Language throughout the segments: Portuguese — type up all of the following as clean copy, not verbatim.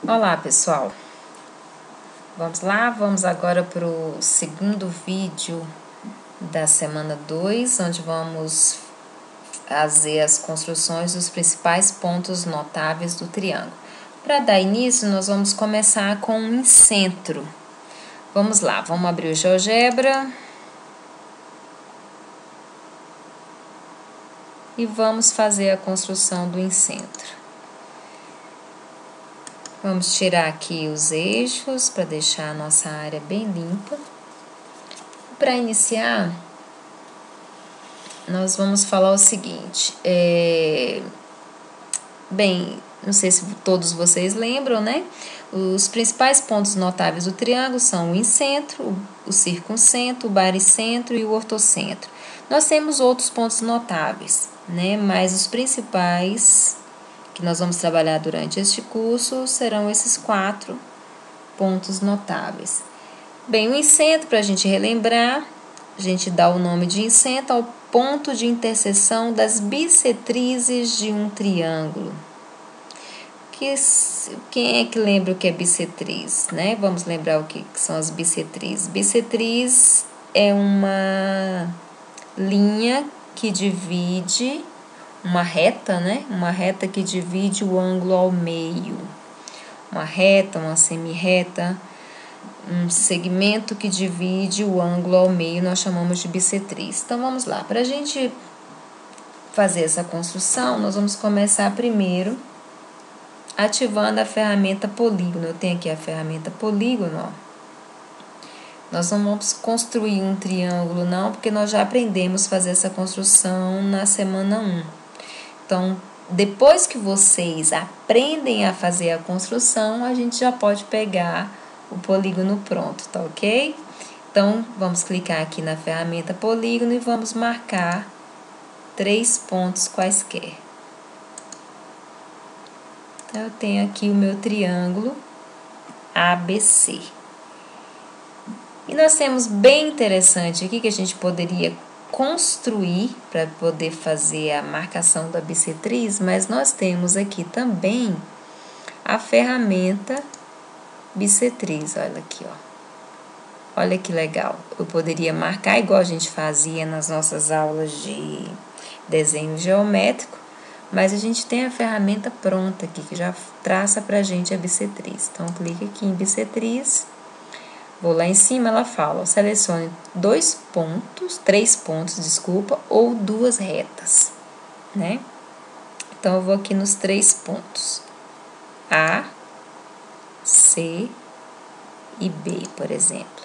Olá, pessoal. Vamos lá, vamos agora para o segundo vídeo da semana 2, onde vamos fazer as construções dos principais pontos notáveis do triângulo. Para dar início, nós vamos começar com um incentro. Vamos lá, vamos abrir o GeoGebra e vamos fazer a construção do incentro. Vamos tirar aqui os eixos para deixar a nossa área bem limpa. Para iniciar, nós vamos falar o seguinte, bem, não sei se todos vocês lembram, né? Os principais pontos notáveis do triângulo são o incentro, o circuncentro, o baricentro e o ortocentro. Nós temos outros pontos notáveis, né? Mas os principais que nós vamos trabalhar durante este curso serão esses 4 pontos notáveis. Bem, o incentro, para a gente relembrar, a gente dá o nome de incentro ao ponto de interseção das bissetrizes de um triângulo. Quem é que lembra o que é bissetriz, né? Vamos lembrar o que são as bissetrizes. Bissetriz é uma linha que divide, uma reta, né? Uma reta que divide o ângulo ao meio. Uma reta, uma semirreta, um segmento que divide o ângulo ao meio, nós chamamos de bissetriz. Então, vamos lá. Para a gente fazer essa construção, nós vamos começar primeiro ativando a ferramenta polígono. Eu tenho aqui a ferramenta polígono, ó. Nós não vamos construir um triângulo, não, porque nós já aprendemos a fazer essa construção na semana 1. Então, depois que vocês aprendem a fazer a construção, a gente já pode pegar o polígono pronto, tá ok? Então, vamos clicar aqui na ferramenta polígono e vamos marcar 3 pontos quaisquer. Então, eu tenho aqui o meu triângulo ABC. E nós temos bem interessante aqui que a gente poderia construir para poder fazer a marcação da bissetriz, mas nós temos aqui também a ferramenta bissetriz, olha aqui, ó. Olha que legal. Eu poderia marcar igual a gente fazia nas nossas aulas de desenho geométrico, mas a gente tem a ferramenta pronta aqui, que já traça pra gente a bissetriz. Então, clique aqui em bissetriz. Vou lá em cima, ela fala, selecione 3 pontos, desculpa, ou 2 retas, né? Então, eu vou aqui nos 3 pontos. A, C e B, por exemplo.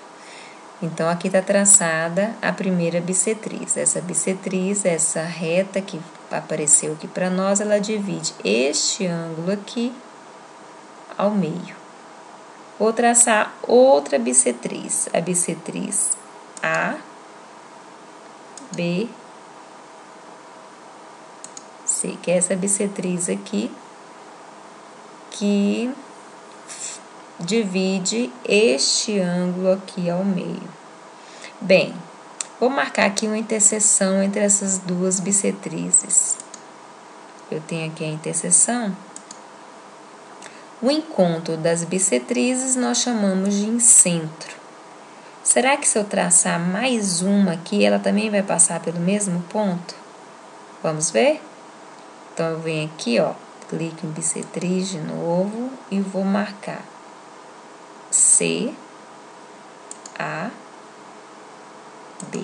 Então, aqui está traçada a primeira bissetriz. Essa bissetriz, essa reta que apareceu aqui para nós, ela divide este ângulo aqui ao meio. Vou traçar outra bissetriz, a bissetriz A, B, C, que é essa bissetriz aqui, que divide este ângulo aqui ao meio. Bem, vou marcar aqui uma interseção entre essas 2 bissetrizes. Eu tenho aqui a interseção. O encontro das bissetrizes nós chamamos de incentro. Será que se eu traçar mais uma aqui, ela também vai passar pelo mesmo ponto? Vamos ver? Então, eu venho aqui, ó, clico em bissetriz de novo e vou marcar C, A, B.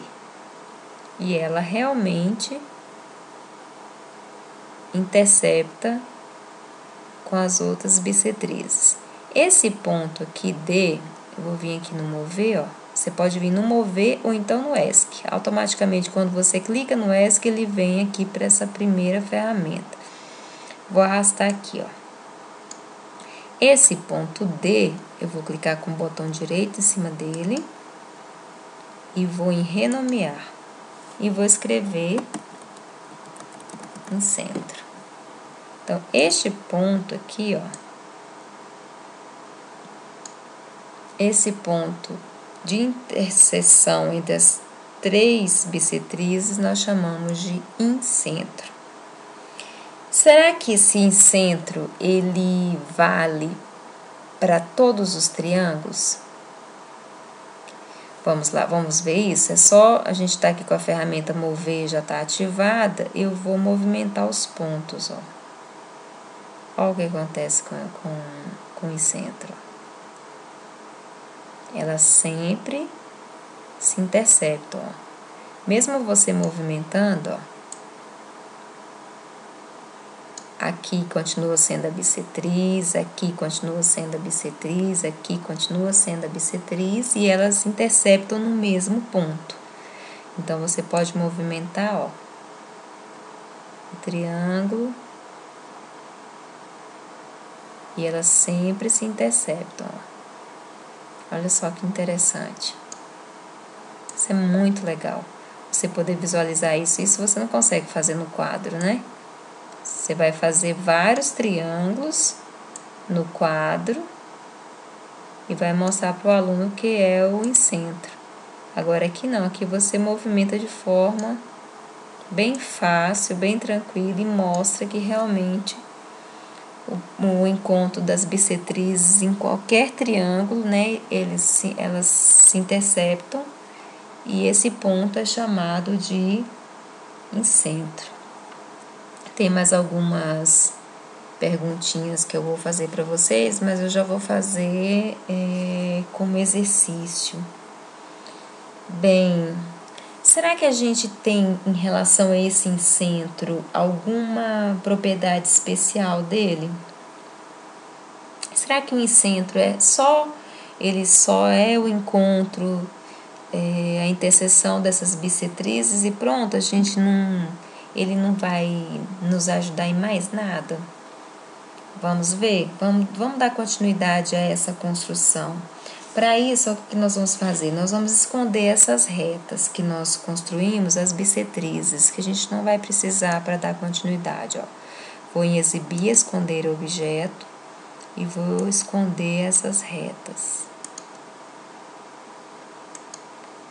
E ela realmente intercepta com as outras bissetrizes. Esse ponto aqui D, eu vou vir aqui no mover, ó. Você pode vir no mover ou então no ESC. Automaticamente, quando você clica no ESC, ele vem aqui para essa primeira ferramenta. Vou arrastar aqui, ó. Esse ponto D, eu vou clicar com o botão direito em cima dele e vou em renomear. E vou escrever em centro. Então, este ponto aqui, ó, esse ponto de interseção entre as 3 bissetrizes, nós chamamos de incentro. Será que esse incentro, ele vale para todos os triângulos? Vamos lá, vamos ver isso? É só a gente tá aqui com a ferramenta mover, já tá ativada, eu vou movimentar os pontos, ó. Olha o que acontece com o incentro. Elas sempre se interceptam, ó. Mesmo você movimentando, ó, aqui continua sendo a bissetriz, aqui continua sendo a bissetriz, aqui continua sendo a bissetriz e elas interceptam no mesmo ponto. Então, você pode movimentar, ó, o triângulo e elas sempre se interceptam, ó. Olha só que interessante. Isso é muito legal. Você poder visualizar isso você não consegue fazer no quadro, né? Você vai fazer vários triângulos no quadro e vai mostrar para o aluno o que é o incentro. Agora aqui não, aqui você movimenta de forma bem fácil, bem tranquila e mostra que realmente o encontro das bissetrizes em qualquer triângulo, né, elas se interceptam e esse ponto é chamado de incentro. Tem mais algumas perguntinhas que eu vou fazer para vocês, mas eu já vou fazer como exercício. Bem, será que a gente tem, em relação a esse incentro, alguma propriedade especial dele? Será que o incentro ele só é o encontro, a interseção dessas bissetrizes e pronto, ele não vai nos ajudar em mais nada? Vamos ver? Vamos dar continuidade a essa construção. Para isso, o que nós vamos fazer? Nós vamos esconder essas retas que nós construímos, as bissetrizes, que a gente não vai precisar para dar continuidade, ó. Vou em exibir, esconder objeto e vou esconder essas retas.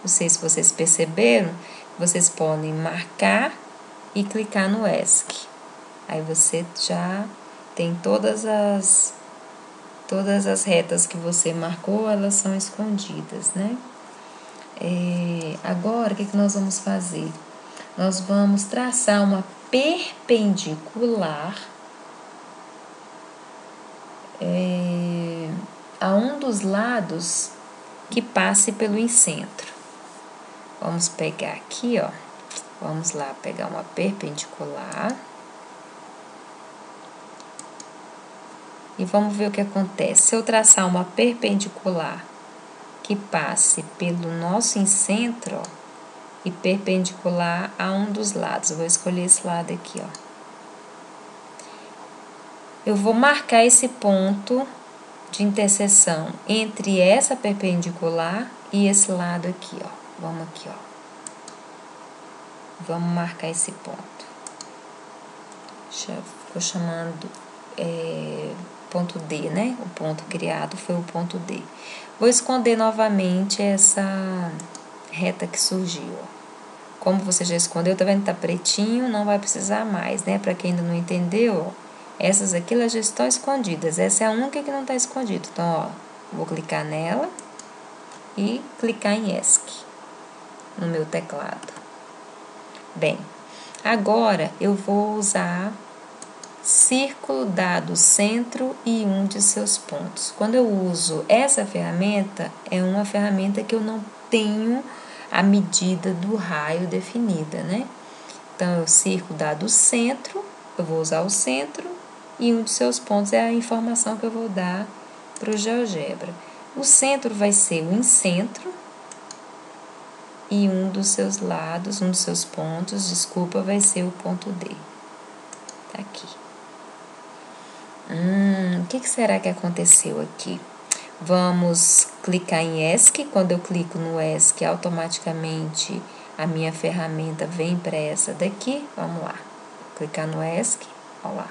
Não sei se vocês perceberam, vocês podem marcar e clicar no ESC. Aí você já tem todas as retas que você marcou, elas são escondidas, né? Agora, o que nós vamos fazer? Nós vamos traçar uma perpendicular a um dos lados que passe pelo incentro. Vamos pegar aqui, ó. Vamos lá pegar uma perpendicular. E vamos ver o que acontece. Se eu traçar uma perpendicular que passe pelo nosso incentro, ó, e perpendicular a um dos lados, eu vou escolher esse lado aqui, ó. Eu vou marcar esse ponto de interseção entre essa perpendicular e esse lado aqui, ó. Vamos aqui, ó. Vamos marcar esse ponto. Ficou chamando ponto D, né? O ponto criado foi o ponto D. Vou esconder novamente essa reta que surgiu, ó. Como você já escondeu, tá vendo que tá pretinho, não vai precisar mais, né? Para quem ainda não entendeu, ó, essas aqui elas já estão escondidas. Essa é a única que não tá escondida. Então, ó, vou clicar nela e clicar em ESC no meu teclado. Bem, agora eu vou usar círculo dado centro e um de seus pontos. Quando eu uso essa ferramenta, é uma ferramenta que eu não tenho a medida do raio definida, né? Então, o círculo dado centro, eu vou usar o centro e um de seus pontos é a informação que eu vou dar para o GeoGebra. O centro vai ser o incentro e um dos seus lados, um dos seus pontos, desculpa, vai ser o ponto D. Tá aqui. O que será que aconteceu aqui? Vamos clicar em ESC. Quando eu clico no ESC, automaticamente a minha ferramenta vem para essa daqui. Vamos lá. Clicar no ESC, olha lá.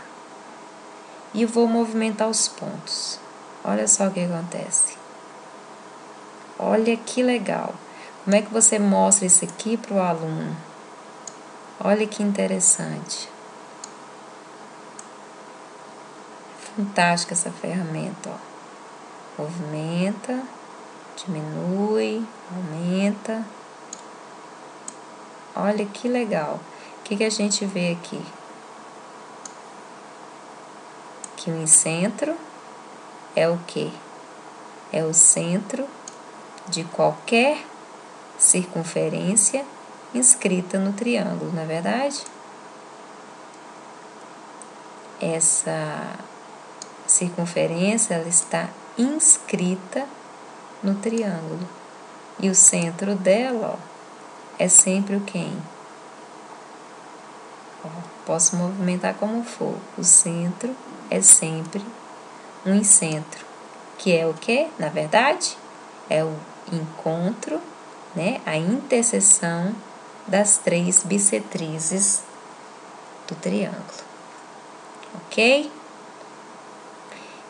E vou movimentar os pontos. Olha só o que acontece. Olha que legal. Como é que você mostra isso aqui para o aluno? Olha que interessante. Fantástica essa ferramenta, ó. movimenta, diminui, aumenta. Olha que legal. O que a gente vê aqui? Que o incentro é o quê? É o centro de qualquer circunferência inscrita no triângulo, não é verdade? Essa circunferência ela está inscrita no triângulo. E o centro dela, ó, é sempre o quem? Ó, posso movimentar como for. O centro é sempre um incentro, que é o que? Na verdade, é o encontro, né? A interseção das três bissetrizes do triângulo. Ok?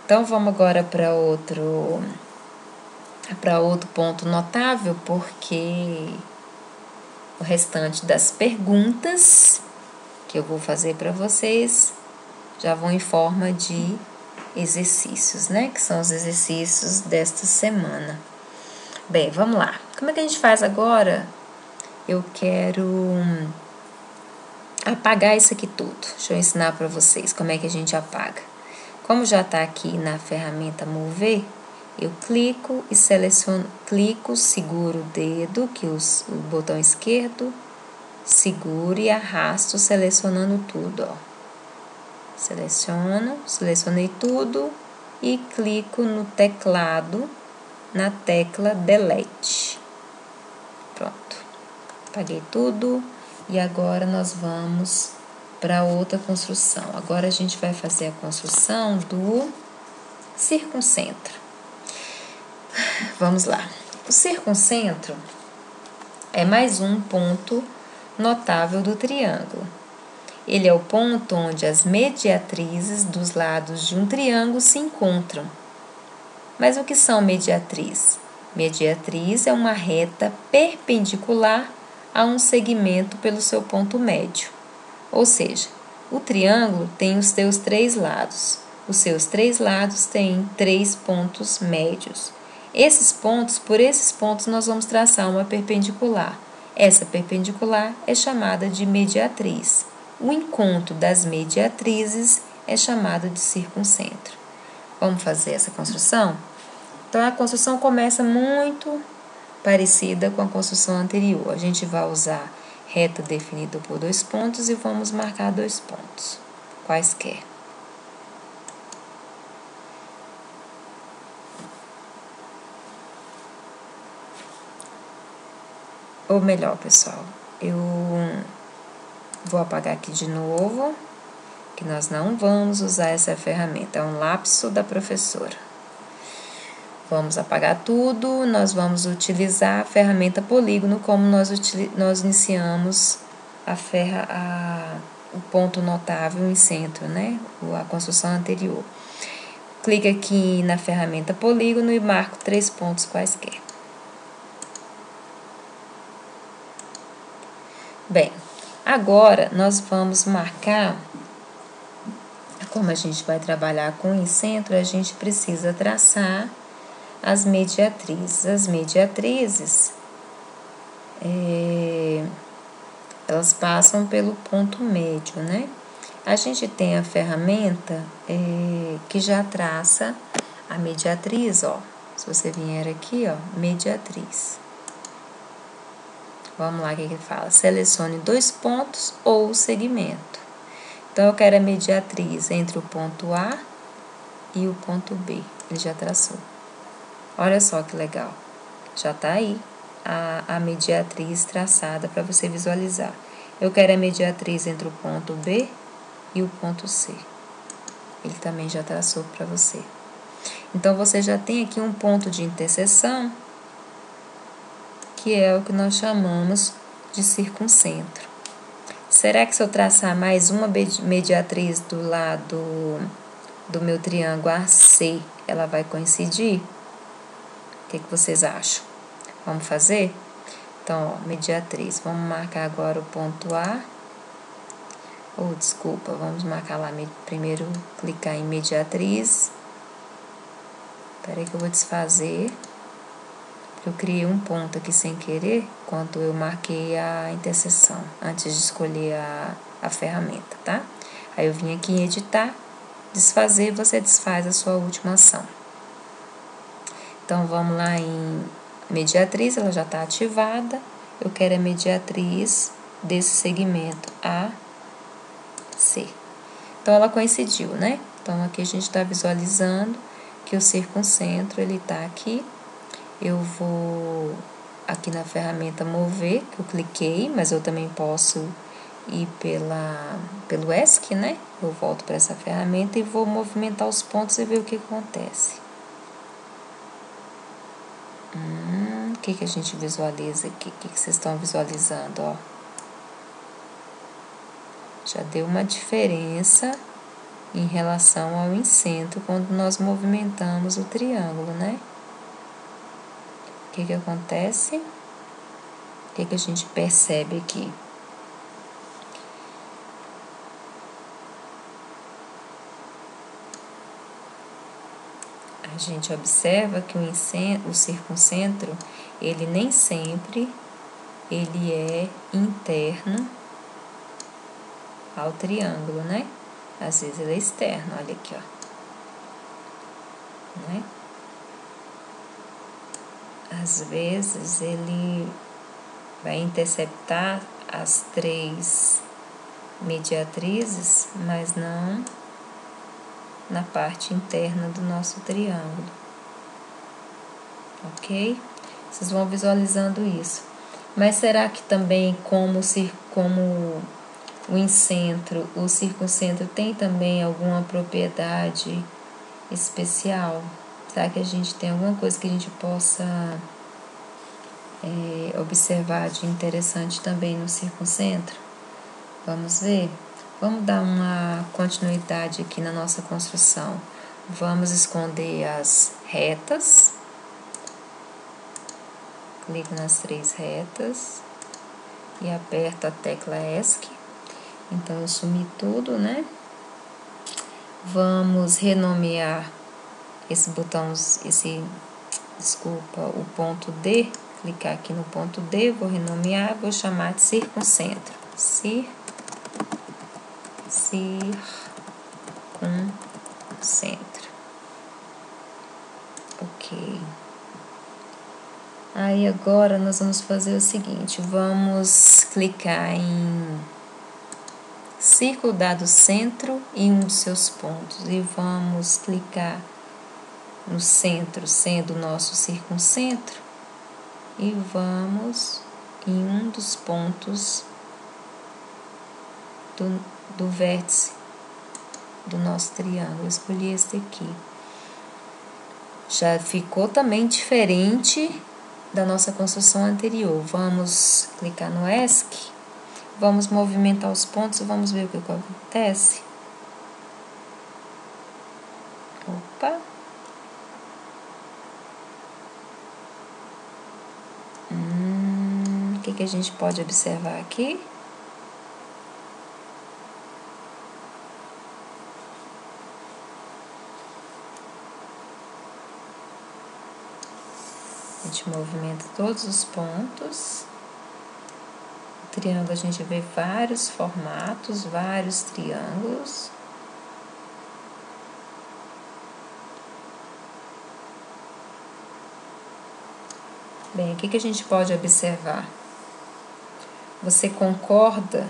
Então, vamos agora para outro ponto notável, porque o restante das perguntas que eu vou fazer para vocês já vão em forma de exercícios, né? Que são os exercícios desta semana. Bem, vamos lá. Como é que a gente faz agora? Eu quero apagar isso aqui tudo. Deixa eu ensinar para vocês como é que a gente apaga. Como já está aqui na ferramenta Mover, eu clico e seleciono, seguro o dedo, que o botão esquerdo, seguro e arrasto, selecionando tudo, ó. Selecionei tudo e clico no teclado, na tecla Delete. Pronto, apaguei tudo e agora nós vamos para outra construção. Agora a gente vai fazer a construção do circuncentro. Vamos lá. O circuncentro é mais um ponto notável do triângulo. Ele é o ponto onde as mediatrizes dos lados de um triângulo se encontram. Mas o que são mediatrizes? Mediatriz é uma reta perpendicular a um segmento pelo seu ponto médio. Ou seja, o triângulo tem os seus três lados. Os seus três lados têm três pontos médios. Por esses pontos, nós vamos traçar uma perpendicular. Essa perpendicular é chamada de mediatriz. O encontro das mediatrizes é chamado de circuncentro. Vamos fazer essa construção? Então, a construção começa muito parecida com a construção anterior. A gente vai usar reta definida por 2 pontos e vamos marcar 2 pontos, quaisquer. Ou melhor, pessoal, eu vou apagar aqui de novo, que nós não vamos usar essa ferramenta, é um lapso da professora. Vamos apagar tudo, nós vamos utilizar a ferramenta polígono como nós iniciamos o ponto notável em centro, né? A construção anterior. Clique aqui na ferramenta polígono e marco 3 pontos quaisquer. Bem, agora nós vamos marcar, como a gente vai trabalhar com o centro, a gente precisa traçar as mediatrizes. As mediatrizes, elas passam pelo ponto médio, né? A gente tem a ferramenta que já traça a mediatriz, ó. Se você vier aqui, ó, mediatriz. Vamos lá, o que ele fala? Selecione 2 pontos ou segmento. Então, eu quero a mediatriz entre o ponto A e o ponto B. Ele já traçou. Olha só que legal. Já tá aí a mediatriz traçada para você visualizar. Eu quero a mediatriz entre o ponto B e o ponto C. Ele também já traçou para você. Então, você já tem aqui um ponto de interseção, que é o que nós chamamos de circuncentro. Será que se eu traçar mais uma mediatriz do lado do meu triângulo AC, ela vai coincidir? O que vocês acham? Vamos fazer? Então, ó, mediatriz. Vamos marcar agora o ponto A. Vamos marcar lá primeiro, clicar em mediatriz. Espera aí que eu vou desfazer. Eu criei um ponto aqui sem querer, quando eu marquei a interseção, antes de escolher a ferramenta, tá? Aí eu vim aqui em editar, desfazer, você desfaz a sua última ação. Então, vamos lá em mediatriz, ela já está ativada. Eu quero a mediatriz desse segmento A, C. Então, ela coincidiu, né? Então, aqui a gente está visualizando que o circuncentro, ele está aqui. Eu vou aqui na ferramenta mover, que eu cliquei, mas eu também posso ir pelo ESC, né? Eu volto para essa ferramenta e vou movimentar os pontos e ver o que acontece. O que a gente visualiza aqui? O que vocês estão visualizando, ó? Já deu uma diferença em relação ao incentro quando nós movimentamos o triângulo, né? O que acontece? O que a gente percebe aqui? A gente observa que o circuncentro, ele nem sempre ele é interno ao triângulo, né? Às vezes ele é externo, olha aqui, ó. Né? Às vezes ele vai interceptar as 3 mediatrizes, mas não na parte interna do nosso triângulo. Ok? Vocês vão visualizando isso. Mas será que também, como o incentro, o circuncentro tem também alguma propriedade especial? Será que a gente tem alguma coisa que a gente possa observar de interessante também no circuncentro? Vamos ver? Vamos dar uma continuidade aqui na nossa construção. Vamos esconder as retas. Clico nas 3 retas e aperto a tecla ESC. Então, eu sumi tudo, né? Vamos renomear esse botão, o ponto D. Clicar aqui no ponto D, vou renomear, vou chamar de circuncentro. Circuncentro. Ok. Aí agora nós vamos fazer o seguinte, vamos clicar em círculo dado centro em um dos seus pontos e vamos clicar no centro, sendo o nosso circuncentro, e vamos em um dos pontos do vértice do nosso triângulo. Eu escolhi esse aqui. Já ficou também diferente da nossa construção anterior. Vamos clicar no ESC, vamos movimentar os pontos e vamos ver o que acontece. Opa! O que a gente pode observar aqui? A gente movimenta todos os pontos. O triângulo a gente vê vários formatos, vários triângulos. Bem, o que a gente pode observar? Você concorda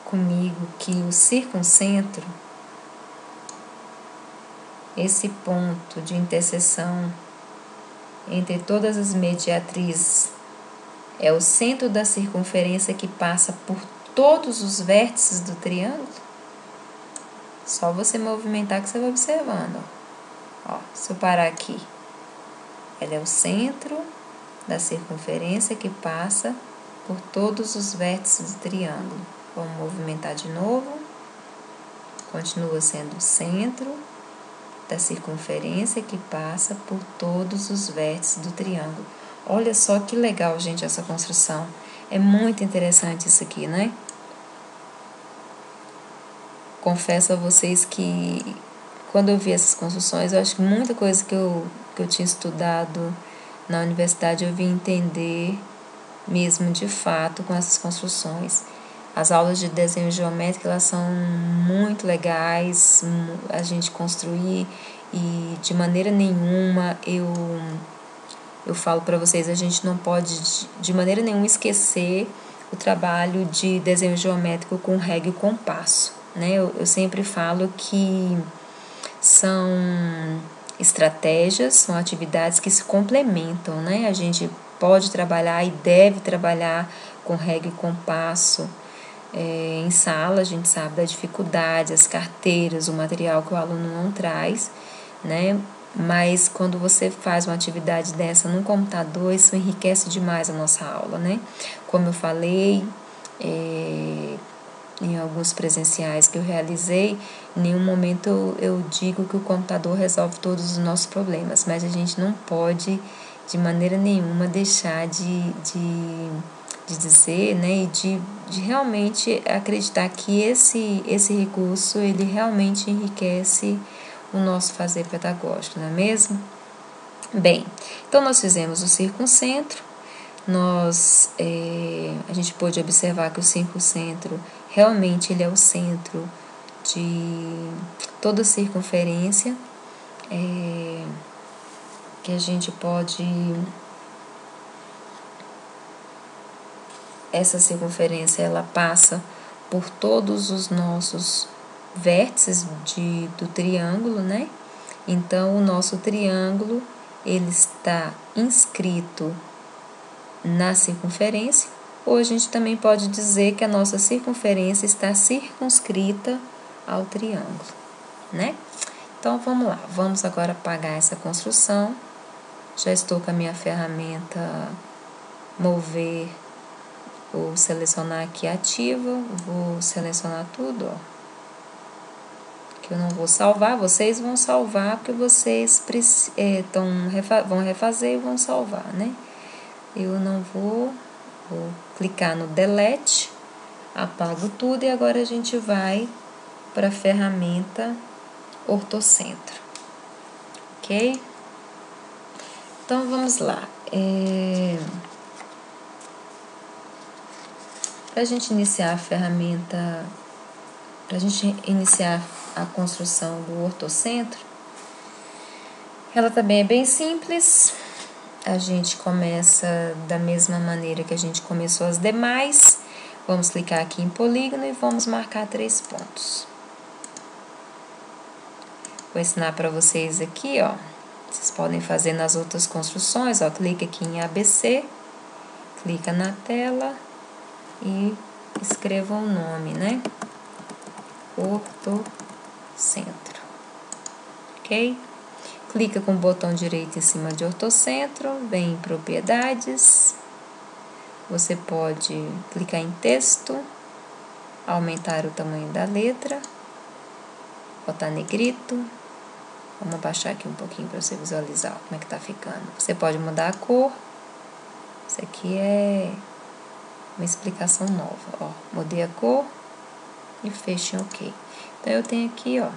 comigo que o circuncentro, esse ponto de interseção entre todas as mediatrizes, é o centro da circunferência que passa por todos os vértices do triângulo? Só você movimentar que você vai observando. Ó, se eu parar aqui, ela é o centro da circunferência que passa por todos os vértices do triângulo. Vamos movimentar de novo. Continua sendo o centro da circunferência que passa por todos os vértices do triângulo. Olha só que legal, gente, essa construção. É muito interessante isso aqui, né? Confesso a vocês que quando eu vi essas construções, eu acho que muita coisa que eu que eu tinha estudado na universidade, eu vim entender mesmo de fato com essas construções. As aulas de desenho geométrico, elas são muito legais, a gente construir, e de maneira nenhuma eu falo para vocês, a gente não pode de maneira nenhuma esquecer o trabalho de desenho geométrico com régua e compasso, né? Eu sempre falo que são estratégias, são atividades que se complementam, né? A gente pode trabalhar e deve trabalhar com régua e compasso. Em sala, a gente sabe da dificuldade, as carteiras, o material que o aluno não traz, né? Mas quando você faz uma atividade dessa no computador, isso enriquece demais a nossa aula, né? Como eu falei, em alguns presenciais que eu realizei, em nenhum momento eu digo que o computador resolve todos os nossos problemas, mas a gente não pode, de maneira nenhuma, deixar de dizer, né, e de realmente acreditar que esse recurso, ele realmente enriquece o nosso fazer pedagógico, não é mesmo? Bem, então nós fizemos o circuncentro, a gente pôde observar que o circuncentro realmente ele é o centro de toda a circunferência, que a gente pode... Essa circunferência, ela passa por todos os nossos vértices do triângulo, né? Então, o nosso triângulo, ele está inscrito na circunferência, ou a gente também pode dizer que a nossa circunferência está circunscrita ao triângulo, né? Então, vamos lá. Vamos agora apagar essa construção. Já estou com a minha ferramenta mover, vou selecionar aqui ativa, vou selecionar tudo, ó, que eu não vou salvar, vocês vão salvar, porque vocês vão refazer e vão salvar, né? Eu não vou clicar no delete, apago tudo e agora a gente vai para a ferramenta ortocentro, ok? Então, vamos lá. Para a gente iniciar a ferramenta, para a gente iniciar a construção do ortocentro, ela também é bem simples. A gente começa da mesma maneira que a gente começou as demais. Vamos clicar aqui em polígono e vamos marcar 3 pontos. Vou ensinar para vocês aqui, ó. Vocês podem fazer nas outras construções, ó. Clica aqui em ABC, clica na tela e escreva o nome, né? Ortocentro. Ok? Clica com o botão direito em cima de ortocentro, vem em propriedades. Você pode clicar em texto, aumentar o tamanho da letra, botar negrito. Vamos abaixar aqui um pouquinho para você visualizar como é que tá ficando. Você pode mudar a cor. Isso aqui é uma explicação nova, ó. Mudei a cor e fecho em OK. Então, eu tenho aqui, ó,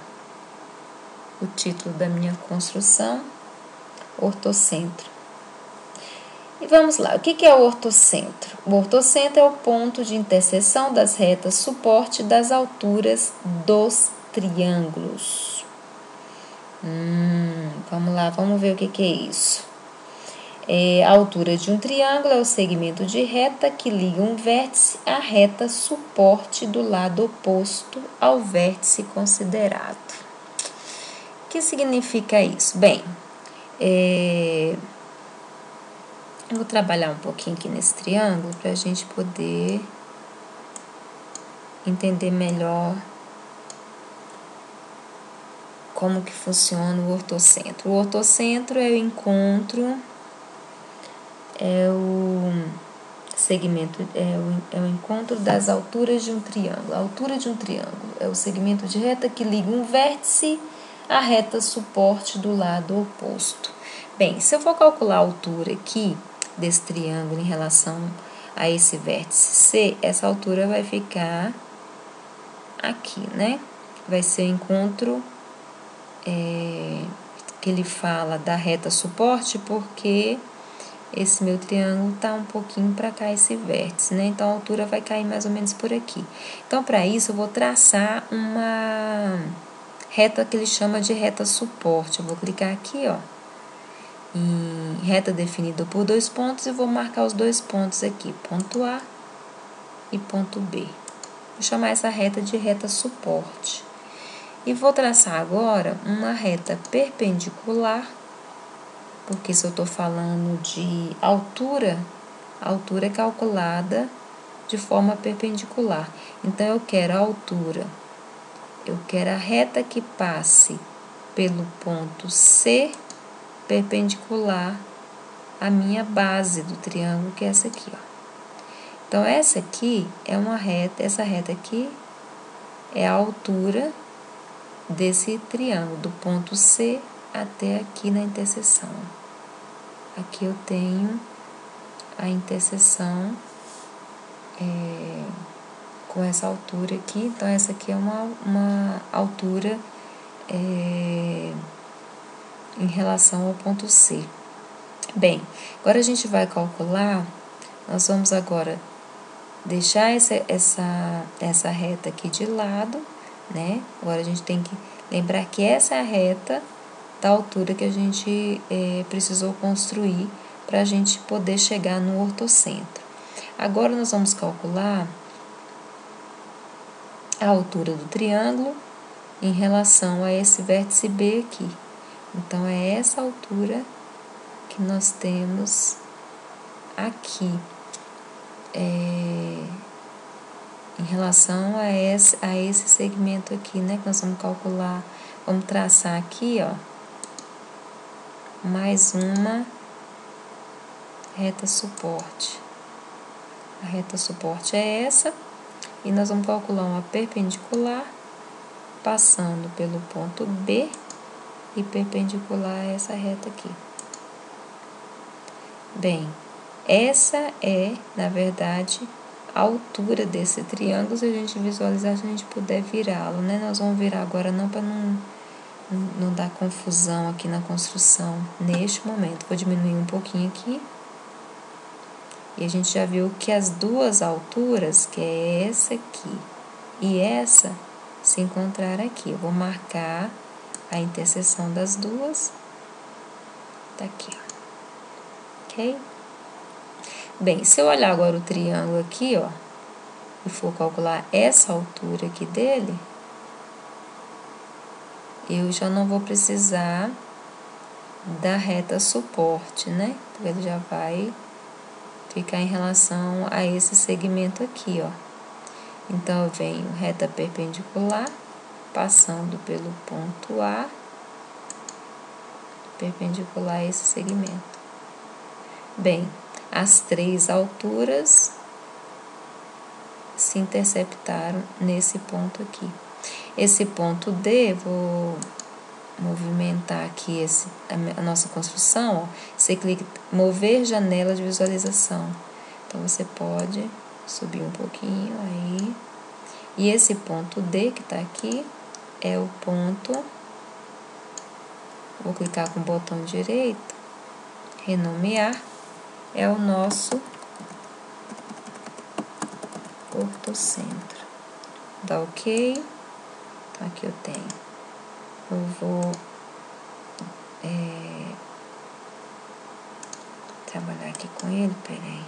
o título da minha construção, ortocentro. E vamos lá, o que é o ortocentro? O ortocentro é o ponto de interseção das retas suporte das alturas dos triângulos. Vamos lá, vamos ver o que é isso. A altura de um triângulo é o segmento de reta que liga um vértice à reta suporte do lado oposto ao vértice considerado. O que significa isso? Bem, eu vou trabalhar um pouquinho aqui nesse triângulo para a gente poder entender melhor como que funciona o ortocentro. O ortocentro é o encontro, o segmento, é o encontro das alturas de um triângulo. A altura de um triângulo é o segmento de reta que liga um vértice à reta suporte do lado oposto. Bem, se eu for calcular a altura aqui desse triângulo em relação a esse vértice C, essa altura vai ficar aqui, né? Vai ser o encontro que ele fala da reta suporte, porque esse meu triângulo está um pouquinho para cá esse vértice, né? Então, a altura vai cair mais ou menos por aqui. Então, para isso, eu vou traçar uma reta que ele chama de reta suporte. Eu vou clicar aqui, ó, em reta definida por 2 pontos e vou marcar os 2 pontos aqui, ponto A e ponto B. Vou chamar essa reta de reta suporte. E vou traçar agora uma reta perpendicular, porque se eu estou falando de altura, a altura é calculada de forma perpendicular. Então, eu quero a altura, eu quero a reta que passe pelo ponto C perpendicular à minha base do triângulo, que é essa aqui, ó. Então, essa aqui é uma reta, essa reta aqui é a altura desse triângulo, do ponto C até aqui na interseção. Aqui eu tenho a interseção com essa altura aqui. Então, essa aqui é uma altura em relação ao ponto C. Bem, agora a gente vai calcular, nós vamos agora deixar essa reta aqui de lado, né? Agora a gente tem que lembrar que essa é a reta da altura que a gente precisou construir para a gente poder chegar no ortocentro. Agora nós vamos calcular a altura do triângulo em relação a esse vértice B aqui. Então, é essa altura que nós temos aqui, em relação a esse segmento aqui, né? Que nós vamos calcular, vamos traçar aqui, ó, mais uma reta suporte. A reta suporte é essa, e nós vamos calcular uma perpendicular, passando pelo ponto B e perpendicular a essa reta aqui. Bem, essa é, na verdade, a altura desse triângulo. Se a gente visualizar, se a gente puder virá-lo, né? Nós vamos virar agora não para não dar confusão aqui na construção neste momento. Vou diminuir um pouquinho aqui. E a gente já viu que as duas alturas, que é essa aqui e essa, se encontrar aqui. Eu vou marcar a interseção das duas. Tá aqui, ó. Ok? Bem, se eu olhar agora o triângulo aqui, ó, e for calcular essa altura aqui dele, eu já não vou precisar da reta suporte, né? Porque ele já vai ficar em relação a esse segmento aqui, ó. Então, eu venho reta perpendicular, passando pelo ponto A, perpendicular a esse segmento. Bem, as três alturas se interceptaram nesse ponto aqui. Esse ponto D, vou movimentar aqui a nossa construção, ó. Você clica em mover janela de visualização. Então, você pode subir um pouquinho aí. E esse ponto D que está aqui é o ponto. Vou clicar com o botão direito, renomear. É o nosso ortocentro. Dá OK. Então, aqui eu tenho. Eu vou trabalhar aqui com ele, peraí.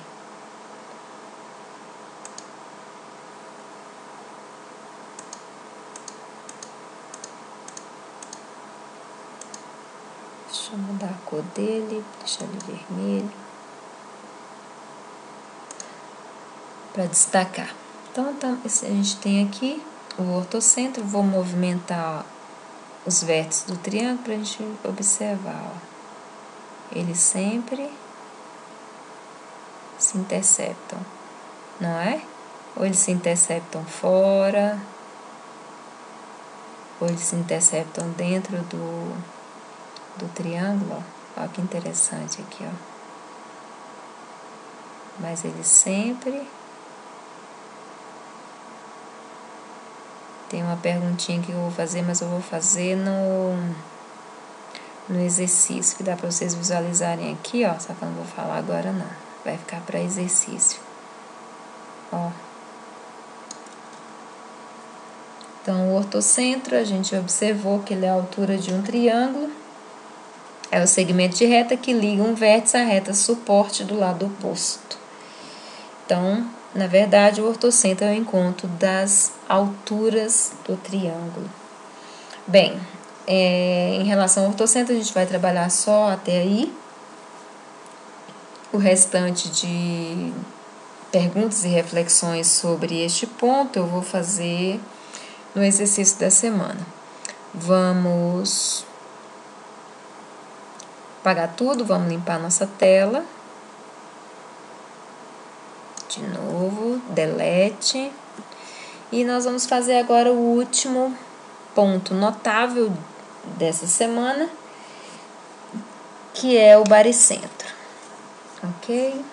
Deixa eu mudar a cor dele, deixar ele vermelho, para destacar. Então, a gente tem aqui o ortocentro. Vou movimentar os vértices do triângulo para a gente observar, ó. Eles sempre se interceptam, não é? Ou eles se interceptam fora, ou eles se interceptam dentro do triângulo, ó. Olha que interessante aqui, ó. Mas eles sempre... Tem uma perguntinha que eu vou fazer, mas eu vou fazer no exercício, que dá para vocês visualizarem aqui, ó, só que eu não vou falar agora não, vai ficar para exercício, ó. Então, o ortocentro, a gente observou que ele é a altura de um triângulo, é o segmento de reta que liga um vértice à reta suporte do lado oposto. Então, na verdade, o ortocentro é o encontro das alturas do triângulo. Bem, em relação ao ortocentro, a gente vai trabalhar só até aí. O restante de perguntas e reflexões sobre este ponto eu vou fazer no exercício da semana. Vamos apagar tudo, vamos limpar nossa tela. De novo, delete. E nós vamos fazer agora o último ponto notável dessa semana, que é o baricentro. Ok?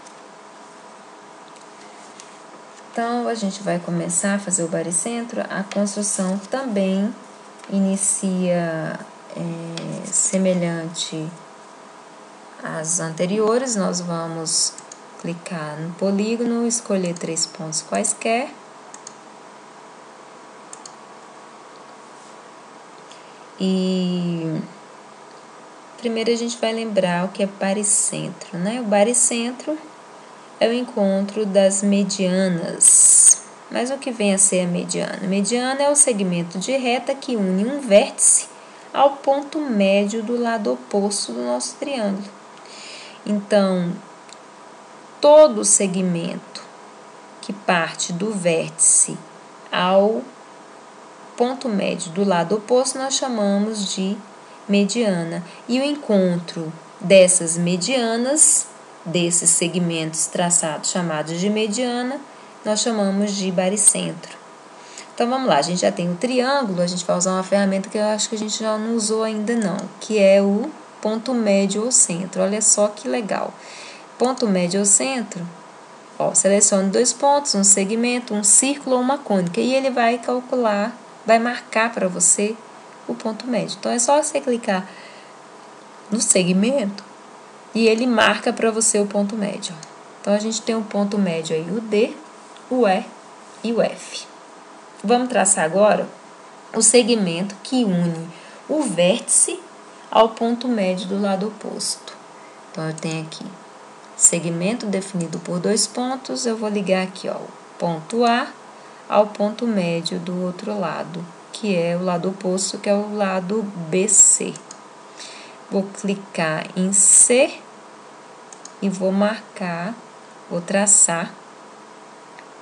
Então, a gente vai começar a fazer o baricentro. A construção também inicia semelhante às anteriores. Nós vamos clicar no polígono, escolher 3 pontos quaisquer. E primeiro a gente vai lembrar o que é baricentro, né? O baricentro é o encontro das medianas. Mas o que vem a ser a mediana? A mediana é o segmento de reta que une um vértice ao ponto médio do lado oposto do nosso triângulo. Então, todo segmento que parte do vértice ao ponto médio do lado oposto nós chamamos de mediana. E o encontro dessas medianas, desses segmentos traçados chamados de mediana, nós chamamos de baricentro. Então vamos lá, a gente já tem o triângulo, a gente vai usar uma ferramenta que eu acho que a gente já não usou ainda não, que é o ponto médio ou centro. Olha só que legal. Ponto médio ou centro, ó, selecione 2 pontos, um segmento, um círculo ou uma cônica, e ele vai calcular, vai marcar para você o ponto médio. Então, é só você clicar no segmento e ele marca para você o ponto médio. Então, a gente tem o ponto médio aí, o D, o E e o F. Vamos traçar agora o segmento que une o vértice ao ponto médio do lado oposto. Então, eu tenho aqui segmento definido por 2 pontos, eu vou ligar aqui, ó, o ponto A ao ponto médio do outro lado, que é o lado oposto, que é o lado BC. Vou clicar em C e vou marcar, vou traçar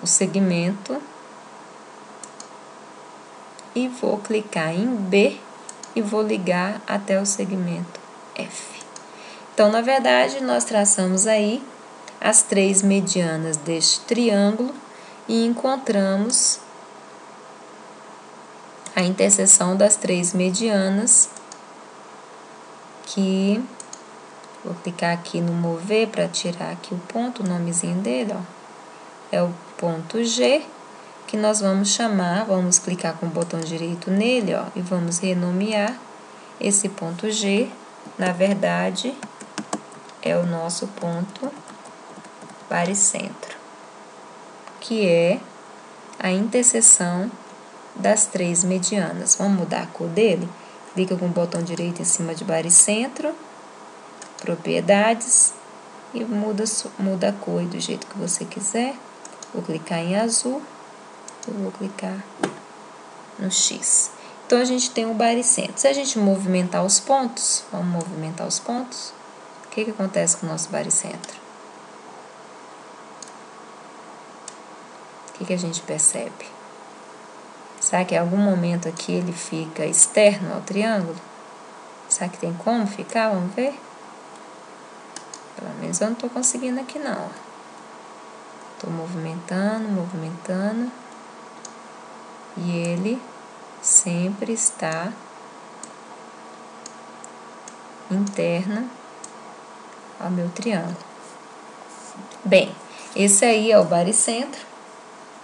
o segmento e vou clicar em B e vou ligar até o segmento F. Então, na verdade, nós traçamos aí as 3 medianas deste triângulo e encontramos a interseção das 3 medianas, que vou clicar aqui no mover para tirar aqui o ponto, o nomezinho dele, ó, é o ponto G, que nós vamos chamar, vamos clicar com o botão direito nele, ó, e vamos renomear esse ponto G, na verdade, é o nosso ponto baricentro, que é a interseção das 3 medianas. Vamos mudar a cor dele? Clica com o botão direito em cima de baricentro, propriedades, e muda a cor do jeito que você quiser. Vou clicar em azul, eu vou clicar no X. Então, a gente tem o baricentro. Se a gente movimentar os pontos, vamos movimentar os pontos, o que acontece com o nosso baricentro? O que a gente percebe? Será que em algum momento aqui ele fica externo ao triângulo? Será que tem como ficar? Vamos ver? Pelo menos eu não estou conseguindo aqui não. Estou movimentando, movimentando. E ele sempre está interno ao meu triângulo. Bem, esse aí é o baricentro,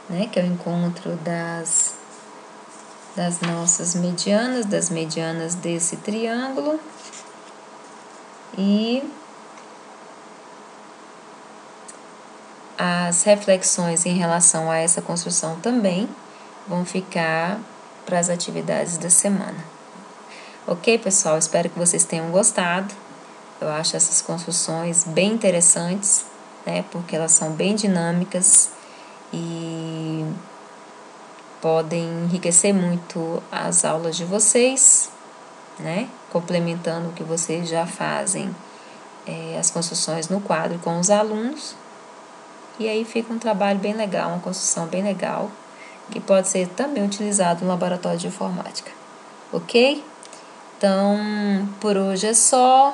né, que é o encontro das nossas medianas, das medianas desse triângulo. e as reflexões em relação a essa construção também vão ficar para as atividades da semana. Ok, pessoal? Espero que vocês tenham gostado. Eu acho essas construções bem interessantes, né? Porque elas são bem dinâmicas e podem enriquecer muito as aulas de vocês, né? Complementando o que vocês já fazem, as construções no quadro com os alunos. E aí fica um trabalho bem legal, uma construção bem legal, que pode ser também utilizado no laboratório de informática. Ok? Então, por hoje é só.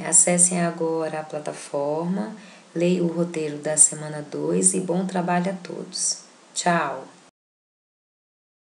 Acessem agora a plataforma, leiam o roteiro da semana 2 e bom trabalho a todos. Tchau!